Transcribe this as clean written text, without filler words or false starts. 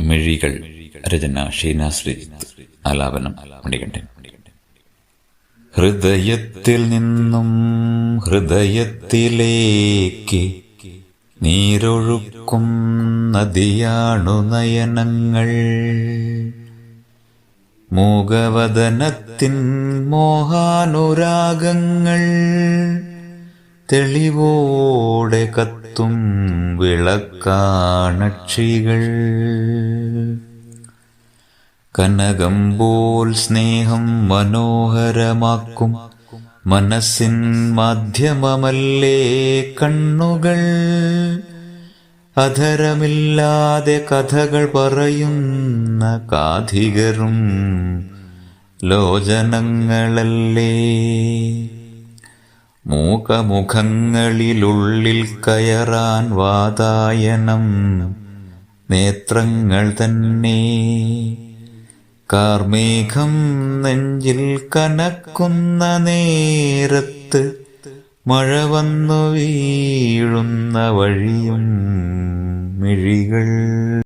മിഴികൾ. രചന ഷീന ശ്രീജിത്ത്. ആലാപനം മണികണ്ഠൻ. ഹൃദയത്തിൽ നിന്നും ഹൃദയത്തിലേക്ക് നീരൊഴുക്കും നദിയാണു നയനങ്ങൾ. മൂകവദനത്തിൻ മോഹാനുരാഗങ്ങൾ തെളിവോടെ കത്തും വിളക്കാണക്ഷികൾ. കനകം പോൽ സ്നേഹം മനോഹരമാക്കും മനസ്സിൻ മാധ്യമമല്ലേ കണ്ണുകൾ. അധരമില്ലാതെ കഥകൾ പറയുന്ന കാഥികരും ലോചനങ്ങളല്ലേ. മൂകമുഖങ്ങളിലുള്ളിൽ കയറാൻ വാതായനം നേത്രങ്ങൾ തന്നെ. കാർമേഘം നെഞ്ചിൽ കനക്കുന്ന നേരത്ത് മഴ വന്നു വീഴുന്ന വഴിയും മിഴികൾ.